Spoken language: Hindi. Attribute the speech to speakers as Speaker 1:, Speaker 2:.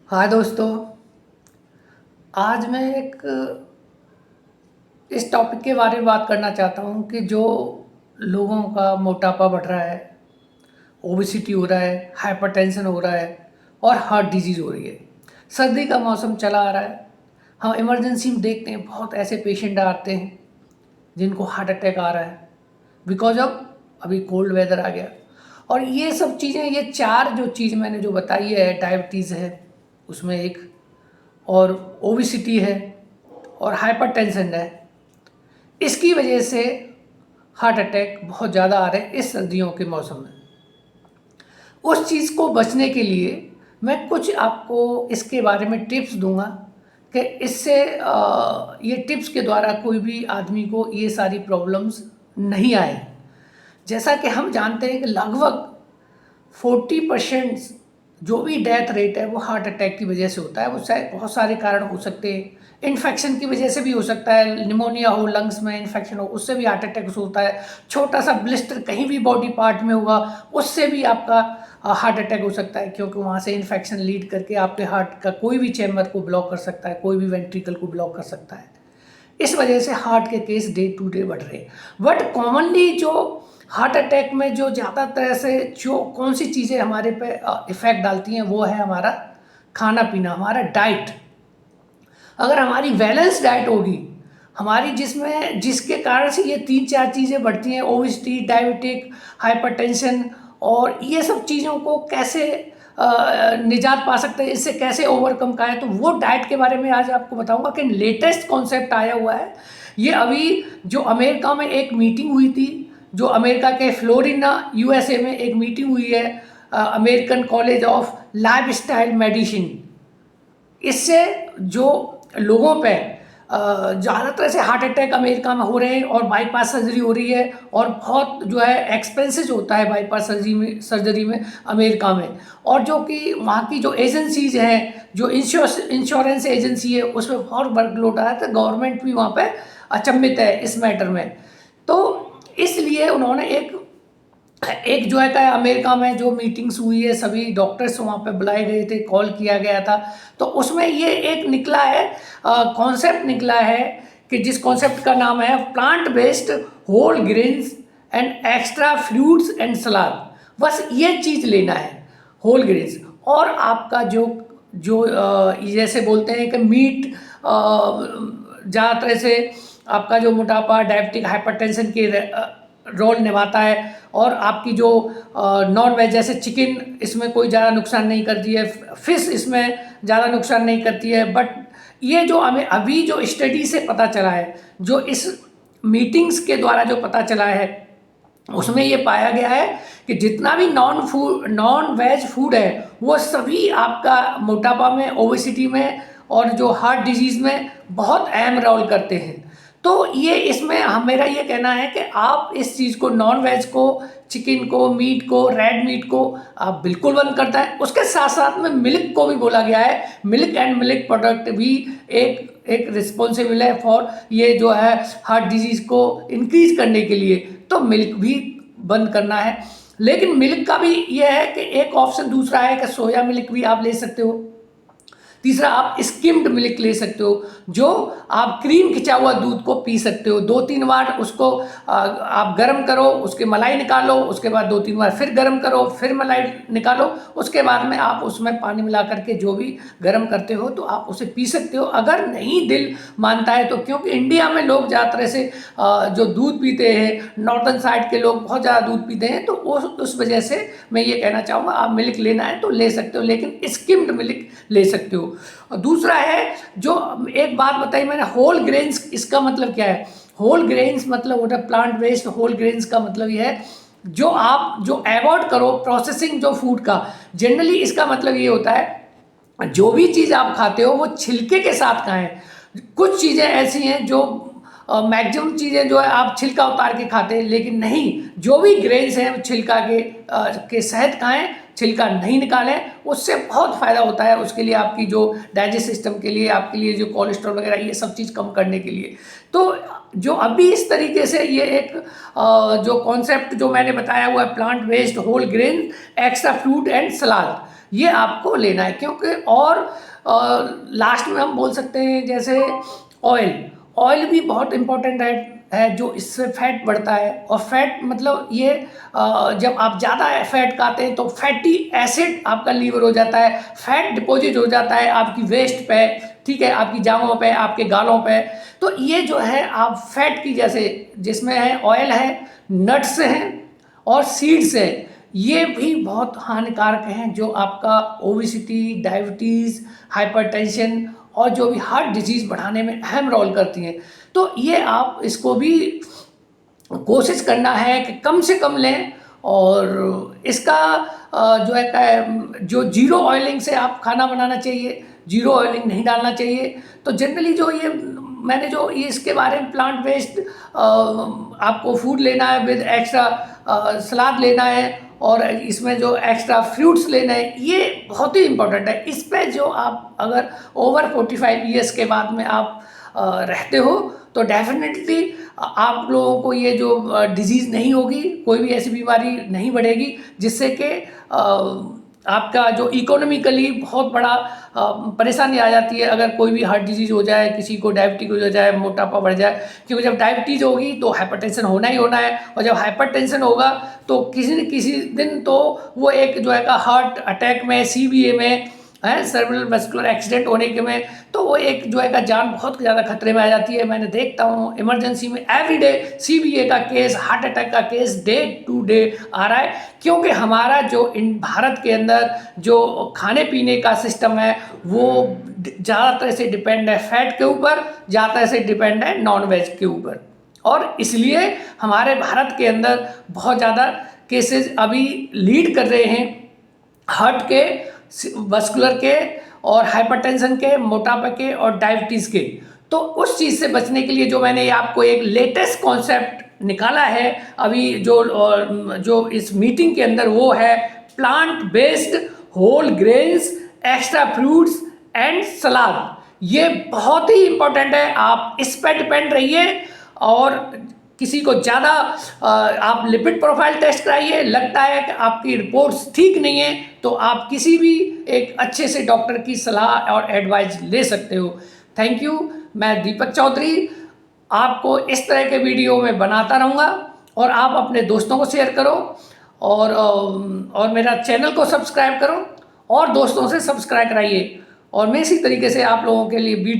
Speaker 1: हाँ दोस्तों, आज मैं एक इस टॉपिक के बारे में बात करना चाहता हूँ कि जो लोगों का मोटापा बढ़ रहा है, ओबेसिटी हो रहा है, हाइपरटेंशन हो रहा है और हार्ट डिजीज़ हो रही है। सर्दी का मौसम चला आ रहा है। हम इमरजेंसी में देखते हैं बहुत ऐसे पेशेंट आते हैं जिनको हार्ट अटैक आ रहा है बिकॉज ऑफ अभी कोल्ड वेदर आ गया। और ये सब चीज़ें, ये चार जो चीज़ मैंने जो बताई है, डायबिटीज़ है उसमें एक, और ओबेसिटी है और हाइपरटेंशन है, इसकी वजह से हार्ट अटैक बहुत ज़्यादा आ रहे हैं इस सर्दियों के मौसम में। उस चीज़ को बचने के लिए मैं कुछ आपको इसके बारे में टिप्स दूंगा कि इससे ये टिप्स के द्वारा कोई भी आदमी को ये सारी प्रॉब्लम्स नहीं आए। जैसा कि हम जानते हैं कि लगभग 40% जो भी डेथ रेट है वो हार्ट अटैक की वजह से होता है। वो शायद बहुत सारे कारण हो सकते हैं, इन्फेक्शन की वजह से भी हो सकता है, निमोनिया हो, लंग्स में इन्फेक्शन हो, उससे भी हार्ट अटैक होता है। छोटा सा ब्लिस्टर कहीं भी बॉडी पार्ट में होगा, उससे भी आपका हार्ट अटैक हो सकता है, क्योंकि वहाँ से इन्फेक्शन लीड करके आपके हार्ट का कोई भी चैम्बर को ब्लॉक कर सकता है, कोई भी वेंट्रिकल को ब्लॉक कर सकता है। इस वजह से हार्ट के केस डे टू डे बढ़ रहे हैं। बट कॉमनली जो हार्ट अटैक में जो ज़्यादा तरह से जो कौन सी चीज़ें हमारे पे इफ़ेक्ट डालती हैं वो है हमारा खाना पीना, हमारा डाइट। अगर हमारी बैलेंस डाइट होगी हमारी, जिसमें जिसके कारण से ये 3-4 चीज़ें बढ़ती हैं, ओबेसिटी, डायबिटिक, हाइपरटेंशन, और ये सब चीज़ों को कैसे निजात पा सकते हैं, इससे कैसे ओवरकम का है, तो वो डाइट के बारे में आज आपको बताऊंगा कि लेटेस्ट कॉन्सेप्ट आया हुआ है। ये अभी जो अमेरिका में एक मीटिंग हुई थी, जो अमेरिका के फ्लोरिडा यूएसए में एक मीटिंग हुई है, American college of life style medicine. इससे जो लोगों पे ज़्यादातर से हार्ट अटैक अमेरिका में हो रहे हैं और बाईपास सर्जरी हो रही है, और बहुत जो है एक्सपेंसेस होता है बाईपास सर्जरी में अमेरिका में। और जो कि वहाँ की जो एजेंसीज हैं, जो इंश्योरेंस एजेंसी है, उसमें बहुत वर्कलोड आ रहा है, तो गवर्नमेंट भी वहाँ पे अचंभित है इस मैटर में। तो इसलिए उन्होंने एक एक जो है का अमेरिका में जो मीटिंग्स हुई है, सभी डॉक्टर्स वहाँ पे बुलाए गए थे, कॉल किया गया था, तो उसमें ये एक निकला है, कॉन्सेप्ट निकला है कि जिस कॉन्सेप्ट का नाम है plant based whole grains and extra fruits and salad. बस ये चीज़ लेना है, होल ग्रेन्स। और आपका जो जो जैसे बोलते हैं कि मीट ज़्यादातर से आपका जो मोटापा, डायबिटिक, हाइपरटेंशन के रोल निभाता है, और आपकी जो नॉन वेज जैसे चिकन, इसमें कोई ज़्यादा नुकसान नहीं करती है, फिश इसमें ज़्यादा नुकसान नहीं करती है। बट ये जो हमें अभी जो स्टडी से पता चला है, जो इस मीटिंग्स के द्वारा जो पता चला है, उसमें ये पाया गया है कि जितना भी नॉन वेज फूड है वो सभी आपका मोटापा में, ओबेसिटी में और जो हार्ट डिजीज़ में बहुत अहम रोल करते हैं। तो ये इसमें मेरा ये कहना है कि आप इस चीज़ को, नॉन वेज को, चिकन को, मीट को, रेड मीट को आप बिल्कुल बंद करता है। उसके साथ साथ में मिल्क को भी बोला गया है, मिल्क एंड मिल्क प्रोडक्ट भी एक एक रिस्पॉन्सिबल है फॉर ये जो है हार्ट डिजीज़ को इंक्रीज करने के लिए, तो मिल्क भी बंद करना है। लेकिन मिल्क का भी ये है कि एक ऑप्शन दूसरा है कि सोया मिल्क भी आप ले सकते हो। तीसरा, आप स्किम्ड मिल्क ले सकते हो, जो आप क्रीम खिंचा हुआ दूध को पी सकते हो। 2-3 बार उसको आप गर्म करो, उसके मलाई निकालो, उसके बाद 2-3 बार फिर गर्म करो, फिर मलाई निकालो, उसके बाद में आप उसमें पानी मिला करके जो भी गर्म करते हो तो आप उसे पी सकते हो। अगर नहीं दिल मानता है तो, क्योंकि इंडिया में लोग ज़्यादातर से जो दूध पीते हैं, नॉर्थन साइड के लोग बहुत ज़्यादा दूध पीते हैं, तो उस वजह से मैं ये कहना चाहूँगा, आप मिल्क लेना है तो ले सकते हो, लेकिन स्किम्ड मिल्क ले सकते हो। और दूसरा है, जो एक बात बताई मैंने, होल ग्रेन्स, इसका मतलब क्या है? होल ग्रेन्स मतलब होता है प्लांट बेस्ड। होल ग्रेन्स का मतलब ये है जो आप जो अवॉइड करो प्रोसेसिंग जो फूड का। जनरली इसका मतलब ये होता है जो भी चीज़ आप खाते हो वो छिलके के साथ खाएं। कुछ चीज़ें ऐसी हैं जो मैक्सिमम चीज़ें जो है आप छिलका उतार के खाते हैं, लेकिन नहीं, जो भी ग्रेन्स हैं छिलका के सहित खाएं, छिलका नहीं निकालें। उससे बहुत फ़ायदा होता है, उसके लिए आपकी जो डाइजेस्ट सिस्टम के लिए, आपके लिए जो कोलेस्ट्रॉल वगैरह, ये सब चीज़ कम करने के लिए। तो जो अभी इस तरीके से ये एक जो कॉन्सेप्ट जो मैंने बताया हुआ है, plant based whole grain extra fruit and salad, ये आपको लेना है। क्योंकि और लास्ट में हम बोल सकते हैं जैसे ऑयल भी बहुत इम्पोर्टेंट है जो इससे फैट बढ़ता है। और फैट मतलब ये जब आप ज़्यादा फैट खाते हैं तो फैटी एसिड आपका लीवर हो जाता है, फैट डिपॉजिट हो जाता है आपकी वेस्ट पे, ठीक है, आपकी जांघों पे, आपके गालों पे। तो ये जो है आप फैट की जैसे जिसमें है ऑयल है, नट्स हैं और सीड्स है, ये भी बहुत हानिकारक हैं जो आपका ओबेसिटी, डायबिटीज़, हाइपरटेंशन और जो भी हार्ट डिजीज़ बढ़ाने में अहम रोल करती हैं। तो ये आप इसको भी कोशिश करना है कि कम से कम लें। और इसका जो है जो जीरो ऑयलिंग से आप खाना बनाना चाहिए, जीरो ऑयलिंग नहीं डालना चाहिए। तो जनरली जो ये मैंने जो ये इसके बारे में प्लांट बेस्ड आपको फूड लेना है विद एक्स्ट्रा सलाद लेना है और इसमें जो एक्स्ट्रा फ्रूट्स लेना है, ये बहुत ही इम्पोर्टेंट है। इस पे जो आप अगर ओवर 45 ईयर्स के बाद में आप रहते हो तो डेफिनेटली आप लोगों को ये जो डिजीज़ नहीं होगी, कोई भी ऐसी बीमारी नहीं बढ़ेगी जिससे कि आपका जो इकोनॉमिकली बहुत बड़ा परेशानी आ जाती है अगर कोई भी हार्ट डिजीज़ हो जाए, किसी को डायबिटीज हो जाए, मोटापा बढ़ जाए। क्योंकि जब डायबिटीज़ होगी तो हाइपरटेंशन होना ही होना है, और जब हाइपरटेंशन होगा तो किसी न किसी दिन तो वो एक जो है का हार्ट अटैक में, सीवीए में है, सेरेब्रल वैस्कुलर एक्सीडेंट होने के में, तो वो एक जो है का जान बहुत ज़्यादा खतरे में आ जाती है। मैंने देखता हूँ इमरजेंसी में एवरीडे सीवीए का केस, हार्ट अटैक का केस डे टू डे आ रहा है। क्योंकि हमारा जो भारत के अंदर जो खाने पीने का सिस्टम है वो ज़्यादातर से डिपेंड है फैट के ऊपर, ज़्यादातर से डिपेंड है नॉन वेज के ऊपर। और इसलिए हमारे भारत के अंदर बहुत ज़्यादा केसेस अभी लीड कर रहे हैं हार्ट के, वस्कुलर के और हाइपरटेंशन के, मोटापा के और डायबिटीज़ के। तो उस चीज़ से बचने के लिए जो मैंने आपको एक लेटेस्ट कॉन्सेप्ट निकाला है अभी जो इस मीटिंग के अंदर, वो है plant based whole grains, extra fruits and salad. ये बहुत ही इम्पोर्टेंट है, आप इस पर डिपेंड रहिए। और किसी को ज़्यादा आप लिपिड प्रोफाइल टेस्ट कराइए, लगता है कि आपकी रिपोर्ट्स ठीक नहीं है तो आप किसी भी एक अच्छे से डॉक्टर की सलाह और एडवाइस ले सकते हो। Thank you. मैं दीपक चौधरी आपको इस तरह के वीडियो में बनाता रहूँगा और आप अपने दोस्तों को शेयर करो और मेरा चैनल को सब्सक्राइब करो और दोस्तों से सब्सक्राइब कराइए। और मैं इसी तरीके से आप लोगों के लिए वीडियो